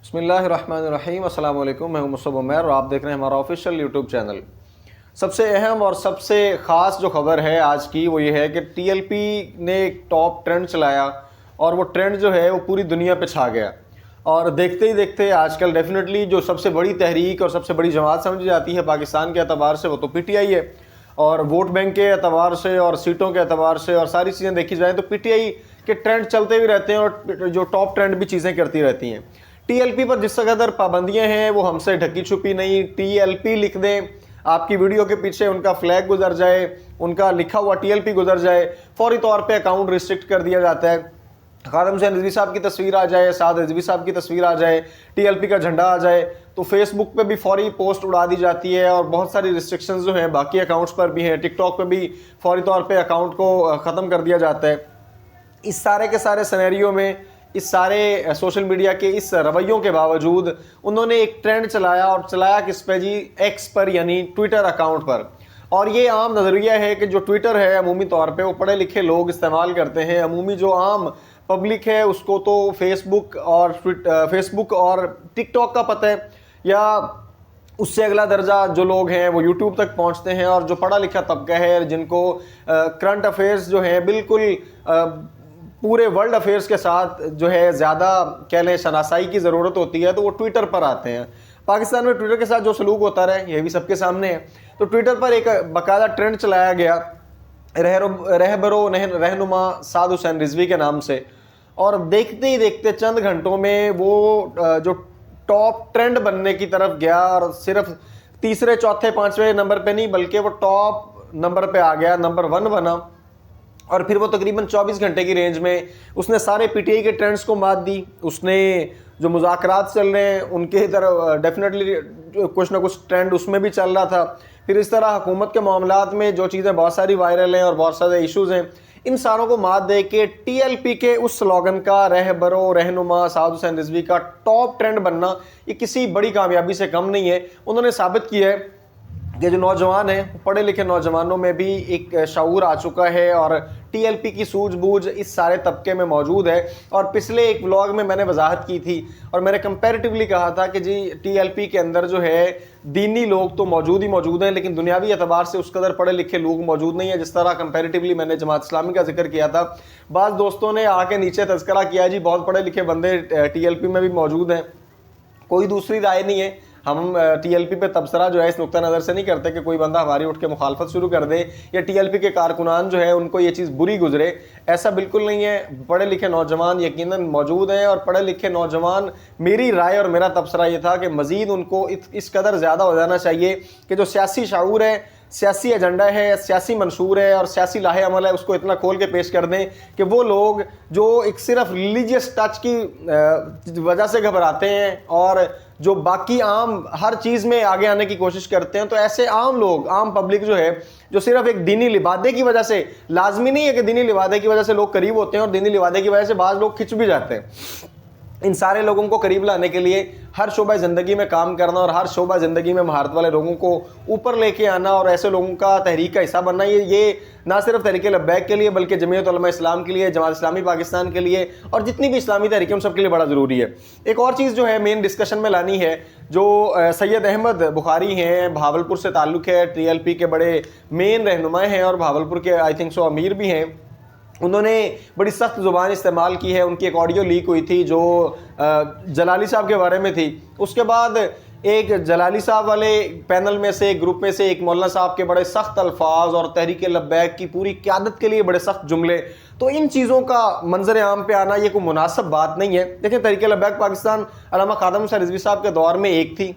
بسم اللہ الرحمن الرحیم. السلام علیکم. میں ہوں مصعب عمیر اور آپ دیکھ رہے ہیں ہمارا آفیشیل یوٹیوب چینل. سب سے اہم اور سب سے خاص جو خبر ہے آج کی وہ یہ ہے کہ ٹی ایل پی نے ایک ٹاپ ٹرینڈ چلایا اور وہ ٹرینڈ جو ہے وہ پوری دنیا پہ چھا گیا. اور دیکھتے ہی دیکھتے آج کل ڈیفینیٹلی جو سب سے بڑی تحریک اور سب سے بڑی جماعت سمجھی جاتی ہے پاکستان کے اعتبار سے وہ تو پی ٹی آئی ہے. اور ووٹ بینک کے اعتبار سے اور سیٹوں کے اعتبار سے اور ساری چیزیں دیکھی جائیں تو پی ٹی آئی کے ٹرینڈ چلتے بھی رہتے ہیں اور جو ٹاپ ٹرینڈ بھی چیزیں کرتی رہتی ہیں. ٹی ایل پی پر جس قدر پابندیاں ہیں وہ ہم سے ڈھکی چھپی نہیں. ٹی ایل پی لکھ دیں, آپ کی ویڈیو کے پیچھے ان کا فلیگ گزر جائے, ان کا لکھا ہوا ٹی ایل پی گزر جائے, فوری طور پہ اکاؤنٹ ریسٹرکٹ کر دیا جاتا ہے. خادم حسین رضوی صاحب کی تصویر آ جائے, سعد رضوی صاحب کی تصویر آ جائے, ٹی ایل پی کا جھنڈا آ جائے تو فیس بک پہ بھی فوری پوسٹ اڑا دی جاتی ہے. اور بہت ساری ریسٹرکشنز جو ہیں باقی اکاؤنٹس پر بھی ہیں, ٹک ٹاک پہ بھی فوری طور پہ اکاؤنٹ کو ختم کر دیا جاتا ہے. اس سارے کے سارے سینیریو میں, اس سارے سوشل میڈیا کے اس رویوں کے باوجود انہوں نے ایک ٹرینڈ چلایا, اور چلایا کس پہ جی؟ ایکس پر, یعنی ٹویٹر اکاؤنٹ پر. اور یہ عام نظریہ ہے کہ جو ٹویٹر ہے عمومی طور پہ وہ پڑھے لکھے لوگ استعمال کرتے ہیں. عمومی جو عام پبلک ہے اس کو تو فیس بک اور ٹک ٹاک کا پتہ ہے, یا اس سے اگلا درجہ جو لوگ ہیں وہ یوٹیوب تک پہنچتے ہیں. اور جو پڑھا لکھا طبقہ ہے جن کو کرنٹ افیئرز جو ہیں بالکل پورے ورلڈ افیئرز کے ساتھ جو ہے زیادہ کہہ لیں شناسائی کی ضرورت ہوتی ہے تو وہ ٹویٹر پر آتے ہیں. پاکستان میں ٹویٹر کے ساتھ جو سلوک ہوتا رہے یہ بھی سب کے سامنے ہے. تو ٹویٹر پر ایک باقاعدہ ٹرینڈ چلایا گیا رہبر و رہنما سعد حسین رضوی کے نام سے, اور دیکھتے ہی دیکھتے چند گھنٹوں میں وہ جو ٹاپ ٹرینڈ بننے کی طرف گیا, اور صرف تیسرے چوتھے پانچویں نمبر پہ نہیں بلکہ وہ ٹاپ نمبر پہ آ گیا, نمبر 1 بنا. اور پھر وہ تقریباً 24 گھنٹے کی رینج میں اس نے سارے پی ٹی آئی کے ٹرینڈز کو مات دی. اس نے جو مذاکرات چل رہے ہیں ان کے ادھر ڈیفینیٹلی کچھ نہ کچھ ٹرینڈ اس میں بھی چل رہا تھا. پھر اس طرح حکومت کے معاملات میں جو چیزیں بہت ساری وائرل ہیں اور بہت سارے ایشوز ہیں, ان ساروں کو مات دے کے ٹی ایل پی کے اس سلوگن کا رہبر و رہنما سعد حسین رضوی کا ٹاپ ٹرینڈ بننا یہ کسی بڑی کامیابی سے کم نہیں ہے. انہوں نے ثابت کیا ہے کہ جو نوجوان ہیں پڑھے لکھے نوجوانوں میں بھی ایک شعور آ چکا ہے, اور ٹی ایل پی کی سوجھ بوجھ اس سارے طبقے میں موجود ہے. اور پچھلے ایک ولاگ میں نے وضاحت کی تھی اور میں نے کمپیریٹیولی کہا تھا کہ جی ٹی ایل پی کے اندر جو ہے دینی لوگ تو موجود ہیں, لیکن دنیاوی اعتبار سے اس قدر پڑھے لکھے لوگ موجود نہیں ہیں جس طرح کمپیریٹیولی میں نے جماعت اسلامی کا ذکر کیا تھا. بعض دوستوں نے آ کے نیچے تذکرہ کیا جی بہت پڑھے لکھے بندے ٹی ایل پی میں بھی موجود ہیں. کوئی دوسری رائے نہیں ہے. ہم ٹی ایل پی پہ تبصرہ جو ہے اس نقطہ نظر سے نہیں کرتے کہ کوئی بندہ ہماری اٹھ کے مخالفت شروع کر دے یا ٹی ایل پی کے کارکنان جو ہے ان کو یہ چیز بری گزرے. ایسا بالکل نہیں ہے. پڑھے لکھے نوجوان یقیناً موجود ہیں, اور پڑھے لکھے نوجوان, میری رائے اور میرا تبصرہ یہ تھا کہ مزید ان کو اس قدر زیادہ ہو جانا چاہیے کہ جو سیاسی شعور ہے, سیاسی ایجنڈا ہے, سیاسی منشور ہے اور سیاسی لاہ عمل ہے اس کو اتنا کھول کے پیش کر دیں کہ وہ لوگ جو ایک صرف ریلیجیس ٹچ کی وجہ سے گھبراتے ہیں اور جو باقی عام ہر چیز میں آگے آنے کی کوشش کرتے ہیں, تو ایسے عام لوگ, عام پبلک جو ہے جو صرف ایک دینی لبادے کی وجہ سے, لازمی نہیں ہے کہ دینی لبادے کی وجہ سے لوگ قریب ہوتے ہیں اور دینی لبادے کی وجہ سے بعض لوگ کھنچ بھی جاتے ہیں, ان سارے لوگوں کو قریب لانے کے لیے ہر شعبہ زندگی میں کام کرنا اور ہر شعبہ زندگی میں مہارت والے لوگوں کو اوپر لے کے آنا اور ایسے لوگوں کا تحریک کا حصہ بننا, یہ نہ صرف تحریک لبیک کے لیے بلکہ جمعیت علماء اسلام کے لیے, جماعت اسلامی پاکستان کے لیے اور جتنی بھی اسلامی تحریکیں ان سب کے لیے بڑا ضروری ہے. ایک اور چیز جو ہے مین ڈسکشن میں لانی ہے, جو سید احمد بخاری ہیں, بہاولپور سے تعلق ہے, ٹی ایل پی کے بڑے مین رہنما ہیں اور بہاولپور کے آئی تھنک سو امیر بھی ہیں. انہوں نے بڑی سخت زبان استعمال کی ہے. ان کی ایک آڈیو لیک ہوئی تھی جو جلالی صاحب کے بارے میں تھی. اس کے بعد ایک جلالی صاحب والے پینل میں سے, ایک گروپ میں سے, ایک مولانا صاحب کے بڑے سخت الفاظ اور تحریک لبیک کی پوری قیادت کے لیے بڑے سخت جملے. تو ان چیزوں کا منظر عام پہ آنا یہ کوئی مناسب بات نہیں ہے. دیکھیں تحریک لبیک پاکستان علامہ خادم حسین رضوی صاحب کے دور میں ایک تھی,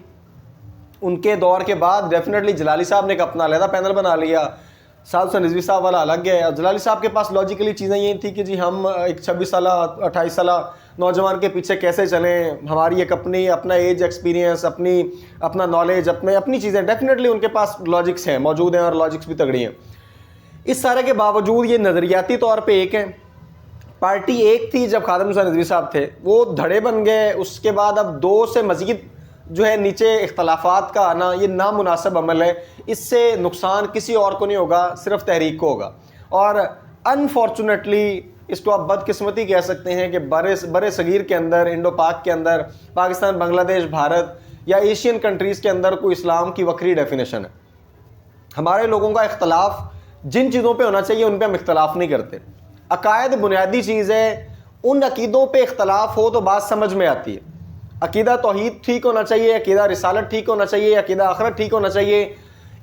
ان کے دور کے بعد ڈیفینیٹلی جلالی صاحب نے ایک اپنا علیحدہ پینل بنا لیا, سعد حسین رضوی صاحب والا الگ ہے. جلالی صاحب کے پاس لاجیکلی چیزیں یہ تھی کہ جی ہم ایک 26 سالہ 28 سالہ نوجوان کے پیچھے کیسے چلیں, ہماری ایک اپنا ایج ایکسپیرینس, اپنا نالج, اپنی چیزیں, ڈیفینیٹلی ان کے پاس لاجکس ہیں, موجود ہیں اور لاجکس بھی تگڑی ہیں. اس سارے کے باوجود یہ نظریاتی طور پہ ایک ہیں. پارٹی ایک تھی جب خادم حسین رضوی صاحب تھے, وہ دھڑے بن گئے. اس کے بعد اب 2 سے مزید جو ہے نیچے اختلافات کا آنا یہ نامناسب عمل ہے. اس سے نقصان کسی اور کو نہیں ہوگا, صرف تحریک کو ہوگا. اور انفارچونیٹلی اس کو آپ بدقسمتی کہہ سکتے ہیں کہ برے صغیر کے اندر، انڈو پاک کے اندر، پاکستان، بنگلہ دیش، بھارت یا ایشین کنٹریز کے اندر کوئی اسلام کی وکری ڈیفینیشن ہے. ہمارے لوگوں کا اختلاف جن چیزوں پہ ہونا چاہیے ان پہ ہم اختلاف نہیں کرتے. عقائد بنیادی چیز ہے، ان عقیدوں پہ اختلاف ہو تو بات سمجھ میں آتی ہے. عقیدہ توحید ٹھیک ہونا چاہیے، عقیدہ رسالت ٹھیک ہونا چاہیے، عقیدہ آخرت ٹھیک ہونا چاہیے،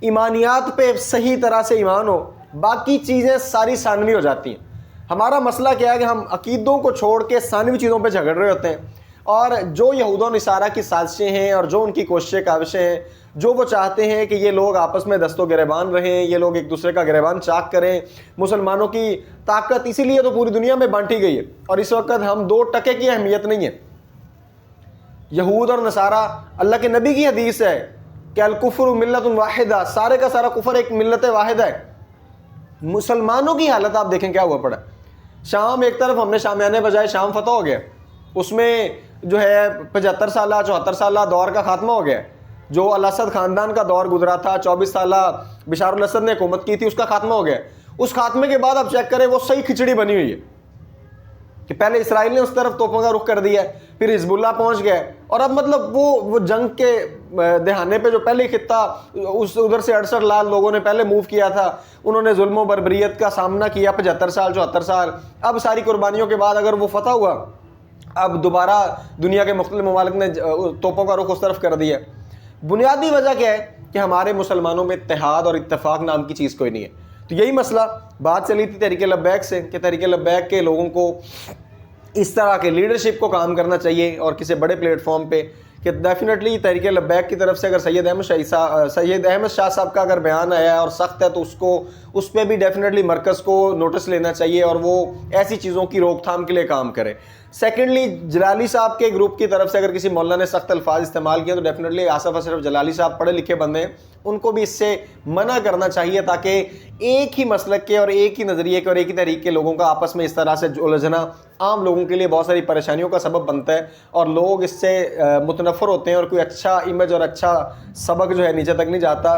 ایمانیات پہ صحیح طرح سے ایمان ہو، باقی چیزیں ساری ثانوی ہو جاتی ہیں. ہمارا مسئلہ کیا ہے کہ ہم عقیدوں کو چھوڑ کے ثانوی چیزوں پہ جھگڑ رہے ہوتے ہیں، اور جو یہود و نصارہ کی سازشیں ہیں اور جو ان کی کوششیں کاوشیں ہیں، جو وہ چاہتے ہیں کہ یہ لوگ آپس میں دست و گریبان رہیں، یہ لوگ ایک دوسرے کا گریبان چاک کریں. مسلمانوں کی طاقت اسی لیے تو پوری دنیا میں بانٹی گئی ہے، اور اس وقت ہم 2 ٹکے کی اہمیت نہیں ہے. یہود اور نصارہ، اللہ کے نبی کی حدیث ہے کہ الکفر ملت واحدہ، سارے کا سارا کفر ایک ملت واحد ہے. مسلمانوں کی حالت آپ دیکھیں کیا ہوا پڑا. شام ایک طرف ہم نے شامیانے بجائے شام فتح ہو گیا، اس میں جو ہے 75 سالہ 74 سالہ دور کا خاتمہ ہو گیا. جو الاسد خاندان کا دور گزرا تھا، 24 سالہ بشار الاسد نے حکومت کی تھی، اس کا خاتمہ ہو گیا. اس خاتمے کے بعد آپ چیک کریں وہ صحیح کھچڑی بنی ہوئی ہے کہ پہلے اسرائیل نے اس طرف توپوں کا رخ کر دیا، پھر حزب اللہ پہنچ گئے، اور اب مطلب وہ جنگ کے دہانے پہ جو پہلے خطہ ادھر سے 68 لاکھ لوگوں نے پہلے موو کیا تھا، انہوں نے ظلم و بربریت کا سامنا کیا 75 سال 74 سال. اب ساری قربانیوں کے بعد اگر وہ فتح ہوا، اب دوبارہ دنیا کے مختلف ممالک نے توپوں کا رخ اس طرف کر دیا. بنیادی وجہ کیا ہے کہ ہمارے مسلمانوں میں اتحاد اور اتفاق نام کی چیز کوئی نہیں ہے. تو یہی مسئلہ بات چلی تھی تحریک لبیک سے کہ تحریک لبیک کے لوگوں کو اس طرح کے لیڈرشپ کو کام کرنا چاہیے، اور کسی بڑے پلیٹ فارم پہ کہ ڈیفینیٹلی تحریک لبیک کی طرف سے اگر سید احمد شاہ صاحب کا اگر بیان آیا ہے اور سخت ہے، تو اس پہ بھی ڈیفینیٹلی مرکز کو نوٹس لینا چاہیے اور وہ ایسی چیزوں کی روک تھام کے لیے کام کرے. سیکنڈلی جلالی صاحب کے گروپ کی طرف سے اگر کسی مولانا نے سخت الفاظ استعمال کیے تو ڈیفینیٹلی آصف اشرف جلالی صاحب پڑھے لکھے بندے ہیں، ان کو بھی اس سے منع کرنا چاہیے، تاکہ ایک ہی مسلک کے اور ایک ہی نظریے کے اور ایک ہی تحریک کے لوگوں کا آپس میں اس طرح سے الجھنا عام لوگوں کے لیے بہت ساری پریشانیوں کا سبب بنتا ہے، اور لوگ اس سے متنفر ہوتے ہیں اور کوئی اچھا امیج اور اچھا سبق جو ہے نیچے تک نہیں جاتا.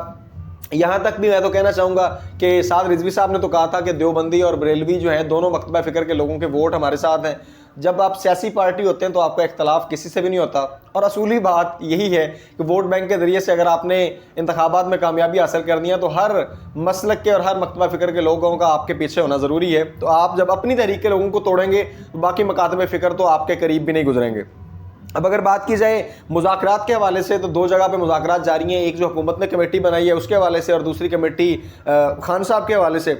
یہاں تک بھی میں تو کہنا چاہوں گا کہ سعد رضوی صاحب نے تو کہا تھا کہ دیوبندی اور بریلوی جو ہے دونوں مکتبہ فکر کے لوگوں کے ووٹ ہمارے ساتھ ہیں. جب آپ سیاسی پارٹی ہوتے ہیں تو آپ کا اختلاف کسی سے بھی نہیں ہوتا، اور اصولی بات یہی ہے کہ ووٹ بینک کے ذریعے سے اگر آپ نے انتخابات میں کامیابی حاصل کرنی ہے تو ہر مسلک کے اور ہر مکتبہ فکر کے لوگوں کا آپ کے پیچھے ہونا ضروری ہے. تو آپ جب اپنی تحریک کے لوگوں کو توڑیں گے تو باقی مکاتب فکر تو آپ کے قریب بھی نہیں گزریں گے. اب اگر بات کی جائے مذاکرات کے حوالے سے تو 2 جگہ پہ مذاکرات جاری ہیں، ایک جو حکومت نے کمیٹی بنائی ہے اس کے حوالے سے، اور دوسری کمیٹی خان صاحب کے حوالے سے.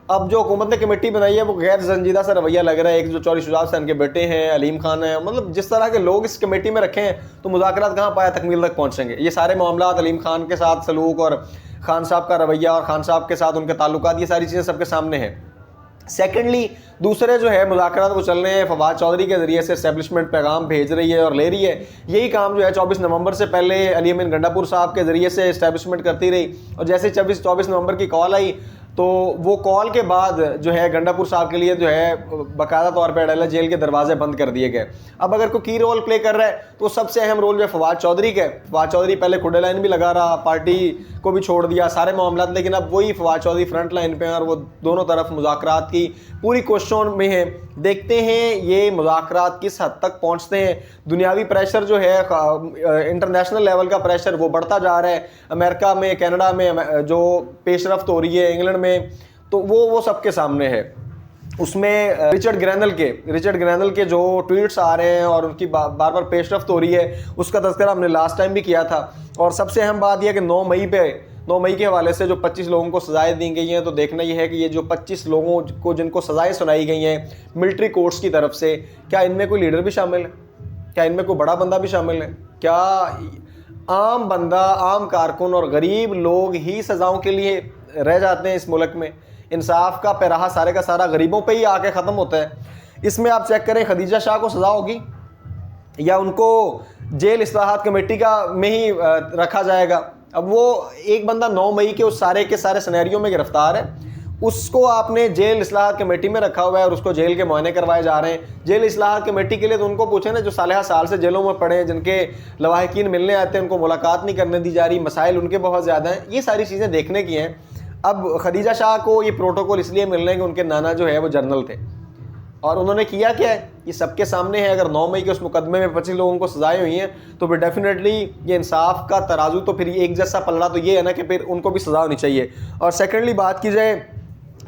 اب جو حکومت نے کمیٹی بنائی ہے وہ غیر سنجیدہ سا رویہ لگ رہا ہے. ایک جو چوری شجاع حسین کے بیٹے ہیں، علیم خان ہیں، مطلب جس طرح کے لوگ اس کمیٹی میں رکھے ہیں تو مذاکرات کہاں پایا تکمیل تک پہنچیں گے. یہ سارے معاملات علیم خان کے ساتھ سلوک اور خان صاحب کا رویہ اور خان صاحب کے ساتھ ان کے تعلقات، یہ ساری چیزیں سب کے سامنے ہیں. سیکنڈلی دوسرے جو ہے مذاکرات وہ چل رہے ہیں، فواد چودھری کے ذریعے سے اسٹیبلشمنٹ پیغام بھیج رہی ہے اور لے رہی ہے. یہی کام جو ہے 24 نومبر سے پہلے علی امین گنڈا پور صاحب کے ذریعے سے اسٹیبلشمنٹ کرتی رہی، اور جیسے 24 نومبر کی کال آئی تو وہ کال کے بعد جو ہے گنڈا پور صاحب کے لیے جو ہے باقاعدہ طور پہ اڈیالہ جیل کے دروازے بند کر دیے گئے. اب اگر کوئی کی رول پلے کر رہا ہے تو سب سے اہم رول جو ہے فواد چودھری کا ہے. فواد چودھری پہلے کھڈے لائن بھی لگا رہا، پارٹی کو بھی چھوڑ دیا، سارے معاملات، لیکن اب وہی فواد چودھری فرنٹ لائن پہ ہیں اور وہ دونوں طرف مذاکرات کی پوری کوششوں میں ہیں. دیکھتے ہیں یہ مذاکرات کس حد تک پہنچتے ہیں. دنیاوی پریشر جو ہے، انٹرنیشنل لیول کا پریشر وہ بڑھتا جا رہا ہے. امریکہ میں، کینیڈا میں جو پیش رفت ہو رہی ہے، انگلینڈ میں، تو وہ سب کے سامنے ہے. اس میں رچرڈ گرینل کے جو ٹویٹس آ رہے ہیں اور ان کی بار بار پیش رفت ہو رہی ہے، اس کا تذکرہ ہم نے لاسٹ ٹائم بھی کیا تھا. اور سب سے اہم بات یہ ہے کہ 9 مئی کے حوالے سے جو 25 لوگوں کو سزائیں دی گئی ہیں، تو دیکھنا یہ ہے کہ یہ جو 25 لوگوں کو جن کو سزائیں سنائی گئی ہیں ملٹری کورٹس کی طرف سے، کیا ان میں کوئی لیڈر بھی شامل ہے؟ کیا ان میں کوئی بڑا بندہ بھی شامل ہے؟ کیا عام بندہ، عام کارکن اور غریب لوگ ہی سزاؤں کے لیے رہ جاتے ہیں اس ملک میں؟ انصاف کا پیراہا سارے کا سارا غریبوں پہ ہی آ کے ختم ہوتا ہے. اس میں آپ چیک کریں خدیجہ شاہ کو سزا ہوگی یا ان کو جیل اصلاحات کمیٹی کا میں ہی رکھا جائے گا؟ اب وہ ایک بندہ 9 مئی کے اس سارے کے سارے سینیریو میں گرفتار ہے، اس کو آپ نے جیل اصلاحات کمیٹی میں رکھا ہوا ہے اور اس کو جیل کے معائنے کروائے جا رہے ہیں. جیل اصلاحات کمیٹی کے لیے تو ان کو پوچھیں نا جو سالہ سال سے جیلوں میں پڑے ہیں، جن کے لواحقین ملنے آتے ہیں، ان کو ملاقات نہیں کرنے دی جا رہی، مسائل ان کے بہت زیادہ ہیں. یہ ساری چیزیں دیکھنے کی ہیں. اب خدیجہ شاہ کو یہ پروٹوکول اس لیے مل رہے ہیں کہ ان کے نانا جو ہے وہ جنرل تھے. اور انہوں نے کیا کیا ہے یہ سب کے سامنے ہے. اگر 9 مئی کے اس مقدمے میں 25 لوگوں کو سزائیں ہوئی ہیں تو پھر ڈیفینیٹلی یہ انصاف کا ترازو تو پھر ایک جیسا پلڑا تو یہ ہے نا کہ پھر ان کو بھی سزا ہونی چاہیے. اور سیکنڈلی بات کی جائے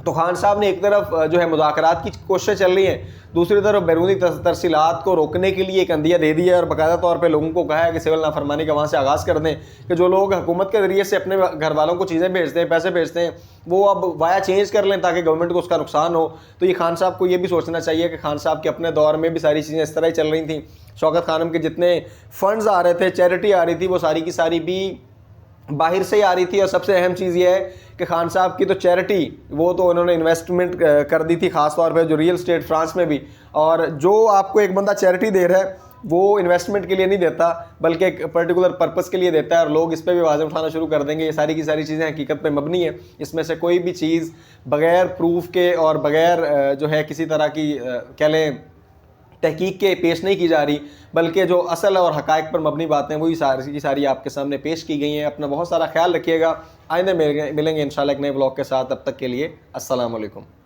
تو خان صاحب نے ایک طرف جو ہے مذاکرات کی کوششیں چل رہی ہیں, دوسری طرف بیرونی ترسیلات کو روکنے کے لیے ایک عندیہ دے دیا ہے اور باقاعدہ طور پہ لوگوں کو کہا ہے کہ سول نافرمانی کا وہاں سے آغاز کر دیں, کہ جو لوگ حکومت کے ذریعے سے اپنے گھر والوں کو چیزیں بھیجتے ہیں, پیسے بھیجتے ہیں, وہ اب وایا چینج کر لیں تاکہ گورنمنٹ کو اس کا نقصان ہو. تو یہ خان صاحب کو یہ بھی سوچنا چاہیے کہ خان صاحب کے اپنے دور میں بھی ساری چیزیں اس طرح ہی چل رہی تھیں. شوکت خانم کے جتنے فنڈز آ رہے تھے, چیریٹی آ رہی تھی, وہ ساری کی ساری بھی باہر سے ہی آ رہی تھی. اور سب سے اہم چیز یہ ہے کہ خان صاحب کی تو چیریٹی وہ تو انہوں نے انویسٹمنٹ کر دی تھی, خاص طور پہ جو ریئل اسٹیٹ فرانس میں بھی. اور جو آپ کو ایک بندہ چیریٹی دے رہا ہے وہ انویسٹمنٹ کے لیے نہیں دیتا بلکہ ایک پرٹیکولر پرپس کے لیے دیتا ہے, اور لوگ اس پہ بھی آوازیں اٹھانا شروع کر دیں گے. یہ ساری کی ساری چیزیں حقیقت پہ مبنی ہیں. اس میں سے کوئی بھی چیز بغیر پروف کے اور بغیر جو ہے کسی طرح کی کہہ لیں تحقیق کے پیش نہیں کی جا رہی, بلکہ جو اصل اور حقائق پر مبنی باتیں وہی ساری کی ساری آپ کے سامنے پیش کی گئی ہیں. اپنا بہت سارا خیال رکھیے گا. آئندہ ملیں گے انشاءاللہ ایک نئے بلاگ کے ساتھ. تب تک کے لیے السلام علیکم.